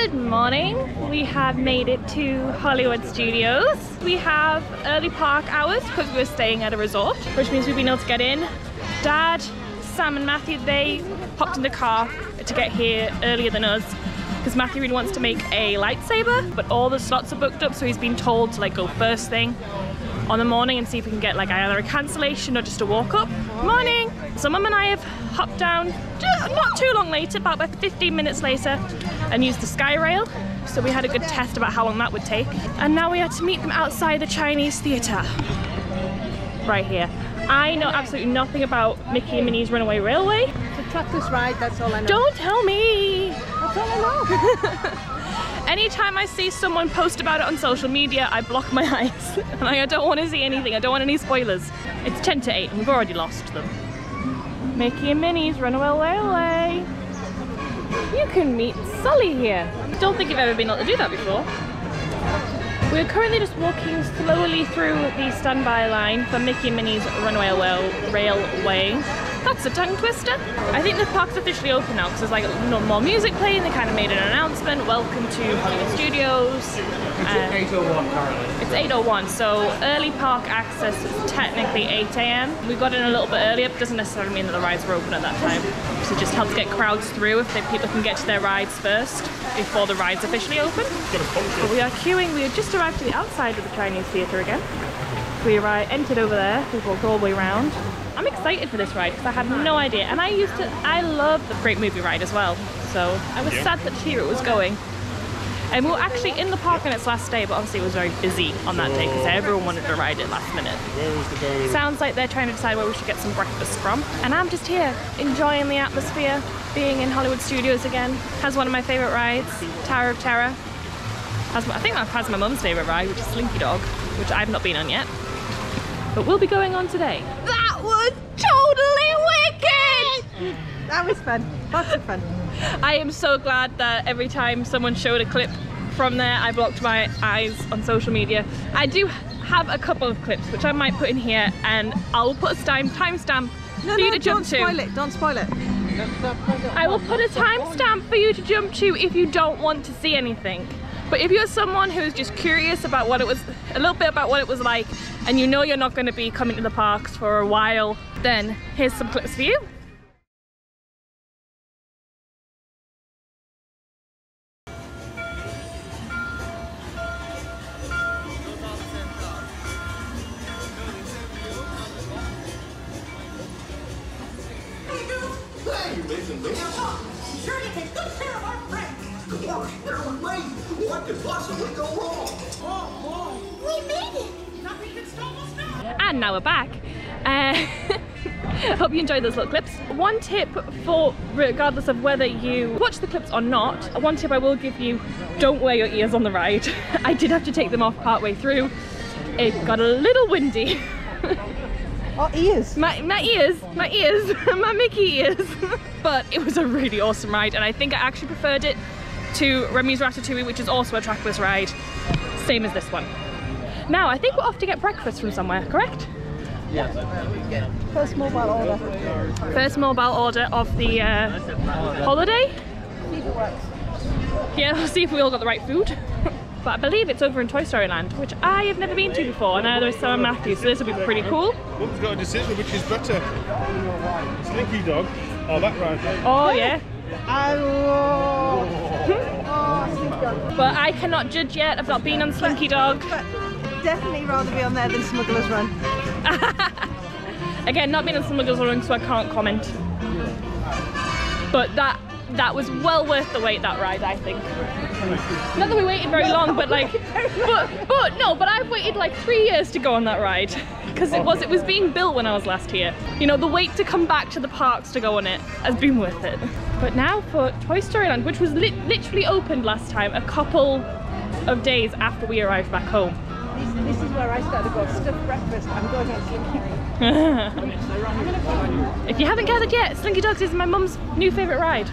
Good morning. We have made it to Hollywood Studios. We have early park hours because we're staying at a resort, which means we've been able to get in. Dad, Sam and Matthew, they hopped in the car to get here earlier than us because Matthew really wants to make a lightsaber, but all the slots are booked up, so he's been told to like go first thing on the morning and see if we can get like either a cancellation or just a walk up. Morning! So Mum and I have hopped down not too long later, about 15 minutes later, and used the Sky Rail. So we had a good test about how long that would take. And now we had to meet them outside the Chinese theatre. Right here. I know absolutely nothing about Mickey and Minnie's Runaway Railway. It's a trackless ride, that's all I know. Don't tell me! That's all I know. Anytime I see someone post about it on social media, I block my eyes. And I don't want to see anything, I don't want any spoilers. It's 10 to 8 and we've already lost them. Mickey and Minnie's Runaway Railway. You can meet Sully here. Don't think you've ever been able to do that before. We're currently just walking slowly through the standby line for Mickey and Minnie's Runaway Railway. That's a tongue twister. I think the park's officially open now because there's like no more music playing. They kind of made an announcement. Welcome to Hollywood Studios. It's 8:01 currently. It's 8:01, so early park access is technically 8 AM. We got in a little bit earlier, but doesn't necessarily mean that the rides were open at that time. So it just helps get crowds through if people can get to their rides first before the ride's officially open. But we are queuing. We have just arrived to the outside of the Chinese theatre again. We entered over there. We've walked all the way around. I'm excited for this ride because I had no idea, and I love the Great Movie Ride as well, so I was sad that here it was going. And we were actually in the park on its last day, but obviously it was very busy on that day because everyone wanted to ride it last minute. Sounds like they're trying to decide where we should get some breakfast from, and I'm just here enjoying the atmosphere, being in Hollywood Studios again. Has one of my favourite rides, Tower of Terror. I think that has my mum's favourite ride, which is Slinky Dog, which I've not been on yet, but we'll be going on today. That was totally wicked! That was fun. Lots of fun. I am so glad that every time someone showed a clip from there, I blocked my eyes on social media. I do have a couple of clips which I might put in here, and I'll put a timestamp for you to jump to. Don't spoil it. I will put a timestamp for you to jump to if you don't want to see anything. But if you're someone who's just curious about what it was, a little bit about what it was like, and you know you're not going to be coming to the parks for a while, then here's some clips for you. What could possibly go wrong? We made it! Nothing can stop us now! And now we're back. Hope you enjoyed those little clips. One tip for, regardless of whether you watch the clips or not, one tip I will give you, don't wear your ears on the ride. I did have to take them off partway through. It got a little windy. Oh, ears. My ears, my Mickey ears. But it was a really awesome ride, and I think I actually preferred it to Remy's Ratatouille, which is also a trackless ride, same as this one. Now, I think we're off to get breakfast from somewhere, correct? Yes. First mobile order. First mobile order of the holiday. See if it works. Yeah, we'll see if we all got the right food. But I believe it's over in Toy Story Land, which I have never been to before, and neither has Sam and Matthew, so this will be pretty cool. Mum's got a decision, which is better? Slinky Dog or that ride? Oh yeah. But I cannot judge yet. I've not been on Slinky Dog. But definitely rather be on there than Smuggler's Run. Again, not been on Smuggler's Run, so I can't comment. But that was well worth the wait, that ride, I think. Not that we waited very long, but like, but I've waited like 3 years to go on that ride because it was being built when I was last here. You know, the wait to come back to the parks to go on it has been worth it. But now for Toy Story Land, which was literally opened last time a couple of days after we arrived back home. This is where I started to go, stuffed breakfast, I'm going on Slinky. If you haven't gathered yet, Slinky Dogs is my mum's new favourite ride.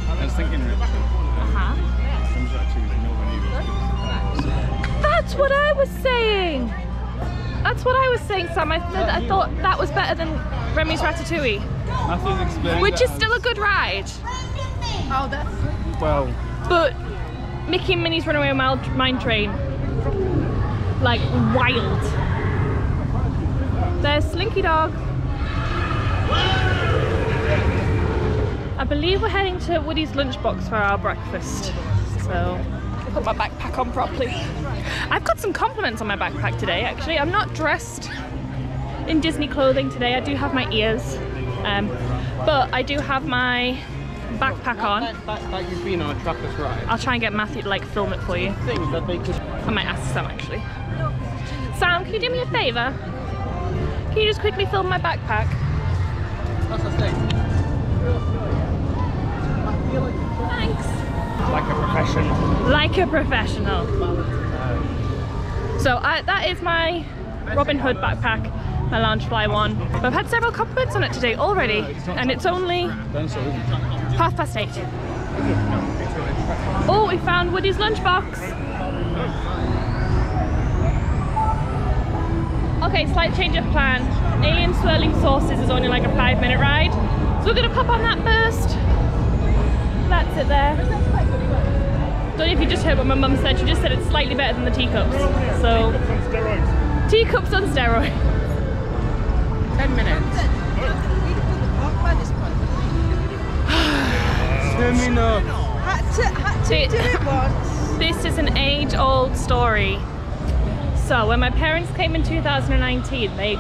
I was thinking That's what I was saying! That's what I was saying, Sam. I thought that was better than Remy's Ratatouille, Matthew's explained which is that still a good ride. Oh, that's well. But Mickey and Minnie's Runaway Mine Train, like wild. There's Slinky Dog. I believe we're heading to Woody's Lunchbox for our breakfast. So I'll put my backpack on properly. I've got some compliments on my backpack today, actually. I'm not dressed in Disney clothing today. I do have my ears, but I do have my backpack on. That you've been on a trackless ride. I'll try and get Matthew to like film it for you. Thing that they could. I might ask Sam actually. Sam, can you do me a favour? Can you just quickly film my backpack? That's the thing. Thanks. Like a professional. Like a professional. So that is my Robin Hood backpack, my Loungefly one. I've had several compliments on it today already, and it's only 8:30. Oh, we found Woody's lunchbox. Okay, slight change of plan. Alien Swirling Sauces is only like a 5-minute ride, so we're gonna pop on that first. That's it there. Don't know if you just heard what my mum said. She just said it's slightly better than the teacups. So teacups on steroids. 10 minutes. Terminal. had to do it once. This is an age-old story. So when my parents came in 2019, they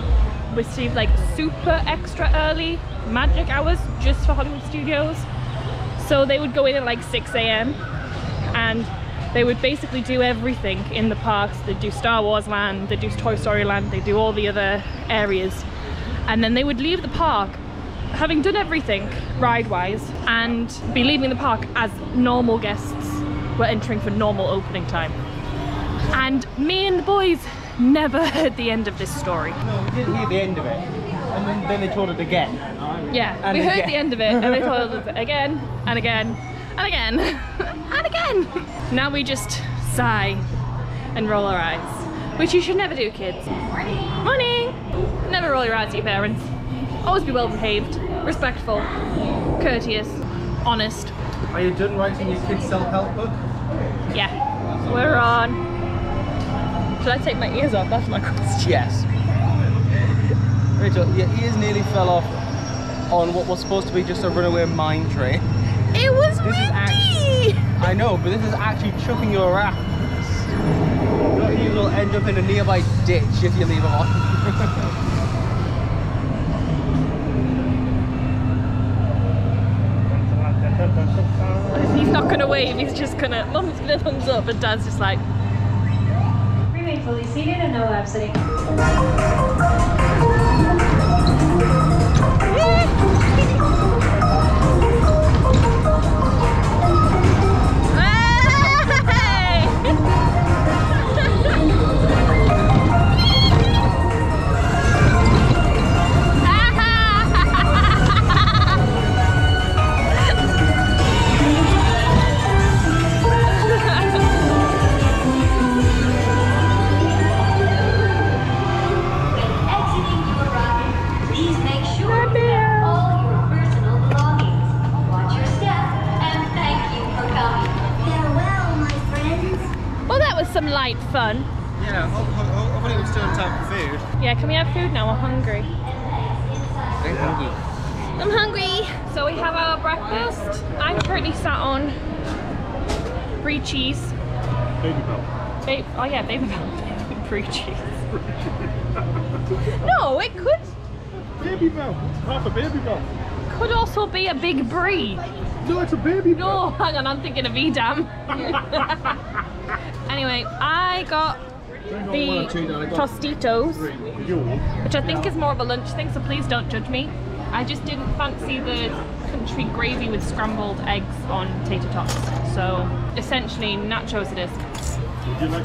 received like super extra early magic hours just for Hollywood Studios. So they would go in at like 6 AM and they would basically do everything in the parks. They'd do Star Wars Land, they'd do Toy Story Land, they'd do all the other areas. And then they would leave the park having done everything ride-wise and be leaving the park as normal guests were entering for normal opening time. And me and the boys never heard the end of this story. No, we didn't hear the end of it. And then they told it again. Yeah, And we heard again. the end of it and they told us again and again and again and again. Now we just sigh and roll our eyes, which you should never do, kids. Morning! Never roll your eyes at your parents. Always be well behaved, respectful, courteous, honest. Are you done writing your kids' self-help book? Yeah, we're on. Should I take my ears off? That's my question. Yes. Rachel, your ears nearly fell off on what was supposed to be just a runaway mine train. It was This is windy! I know, but this is actually chucking your ass. Your ears will end up in a nearby ditch if you leave them on. He's not gonna wave, he's just gonna, Mum's gonna thumbs up and Dad's just like. Remain fully seated and no lap sitting. Some light fun. Yeah, hopefully it was still in time for food. Yeah, can we have food now? We're hungry. I'm hungry. I'm hungry. So we have our breakfast. I'm currently sat on brie cheese. Baby bell. Oh yeah, baby bell. Brie cheese. No, it could Baby bell. It's half a baby bell. also be a big brie. No, it's a baby bell. No, hang on, I'm thinking of Edam. Anyway, I got the Tostitos, which I think is more of a lunch thing, so please don't judge me. I just didn't fancy the country gravy with scrambled eggs on tater tots. So essentially nachos it is.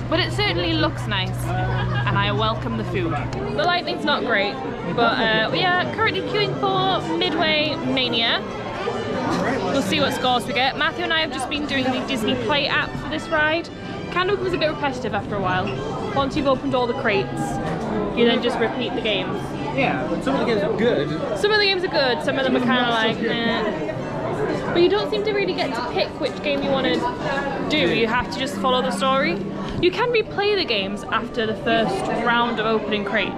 But it certainly looks nice, and I welcome the food. The lighting's not great, but we are currently queuing for Midway Mania. We'll see what scores we get. Matthew and I have just been doing the Disney Play app for this ride. Kind of becomes a bit repetitive after a while. Once you've opened all the crates, you then just repeat the games. Yeah, but some of the games are good. Some of the games are good, some of them are kind of like, eh. But you don't seem to really get to pick which game you want to do. You have to just follow the story. You can replay the games after the first round of opening crates.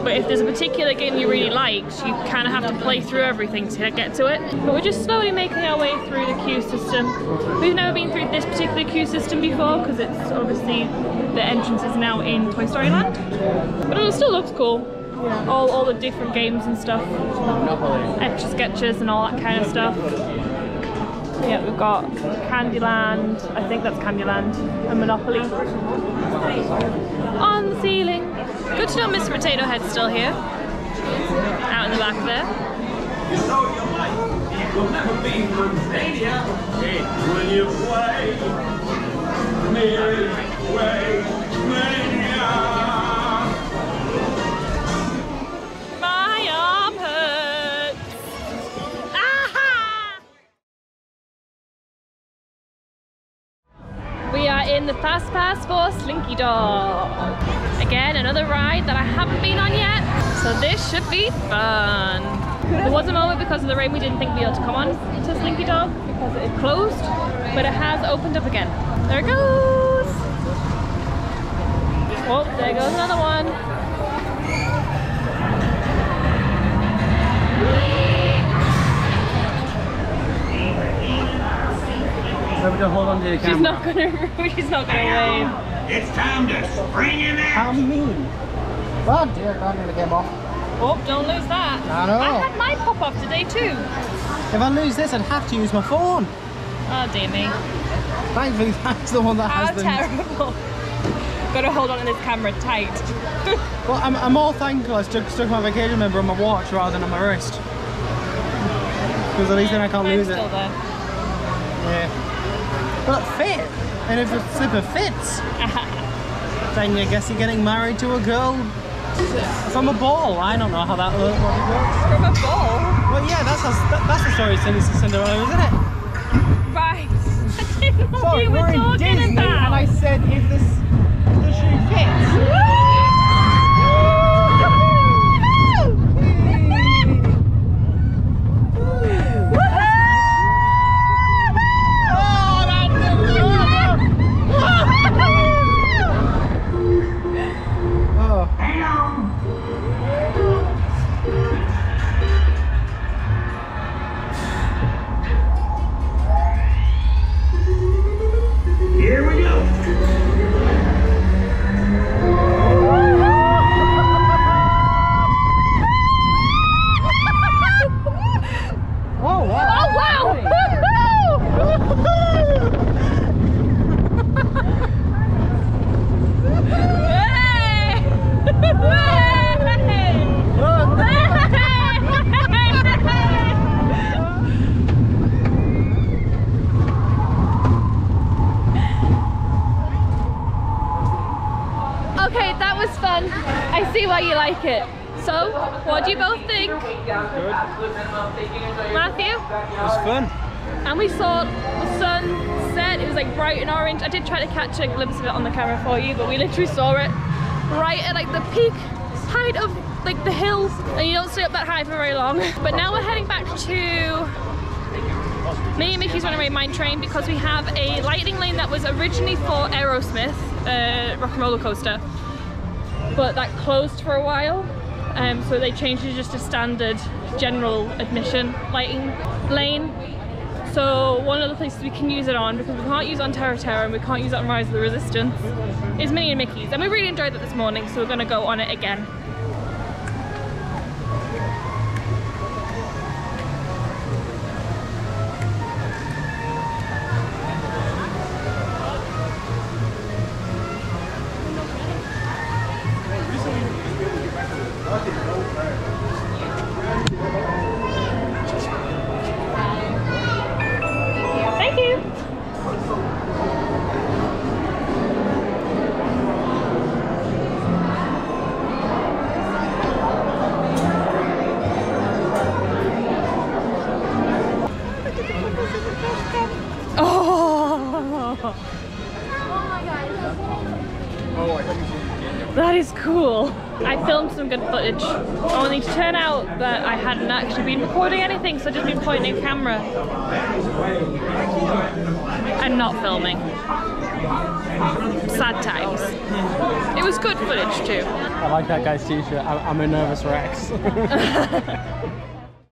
But if there's a particular game you really liked, you kind of have to play through everything to get to it. But we're just slowly making our way through the queue system. We've never been through this particular queue system before because it's obviously the entrance is now in Toy Story Land. But it still looks cool. Yeah. All the different games and stuff. Extra sketches and all that kind of stuff. Yeah, we've got Candyland, I think that's Candyland, and Monopoly. On the ceiling. Good to know Mr. Potato Head's still here. Out in the back there. You know your life, it will never be Mania. When you play Midway Mania. My arm hurts. Aha! We are in the Fast Pass for Slinky Dog. Again, another ride that I haven't been on yet, so this should be fun. There was a moment because of the rain we didn't think we'd be able to come on to Slinky Dog because it closed, but it has opened up again. There it goes! Oh, there goes another one. Hold on to the camera. She's not gonna wave. It's time to spring in there. How mean. Oh dear, God, I'm gonna get off. Oh, don't lose that. I know. I had mine pop off today too. If I lose this, I'd have to use my phone. Oh dear me. Thankfully, that's the one that has them. How terrible. Gotta hold on to this camera tight. Well, I'm more thankful I stuck my vacation member on my watch rather than on my wrist. Because at least then I can't lose it. Still there. Yeah. But it fit. And if the slipper fits, then I guess you're getting married to a girl from a ball. I don't know how that works. From a ball? Well, yeah, that's the story of Cinderella, isn't it? Right. I didn't know Sorry, you were we're in talking Disney, about. and I said if the shoe fits. Here we go. Oh wow! Oh wow! Okay, that was fun. I see why you like it. So, what do you both think? Good. Matthew? It was fun. And we saw the sun set. It was like bright and orange. I did try to catch a glimpse of it on the camera for you, but we literally saw it right at like the peak height of like the hills, and you don't stay up that high for very long. But now we're heading back to me and Mickey's Runaway Mine Train because we have a lightning lane that was originally for Aerosmith Rock and Roller Coaster, but that closed for a while. So they changed it just a standard general admission lighting lane. So one of the places we can use it on, because we can't use it on Terra Terra and we can't use it on Rise of the Resistance, is Minnie and Mickey's. And we really enjoyed that this morning, so we're gonna go on it again. Thank you. Oh, that is cool. I filmed some good footage, only to turn out that I hadn't actually been recording anything, so I'd just been pointing a camera and not filming. Sad times. It was good footage too. I like that guy's t-shirt. I'm a nervous Rex.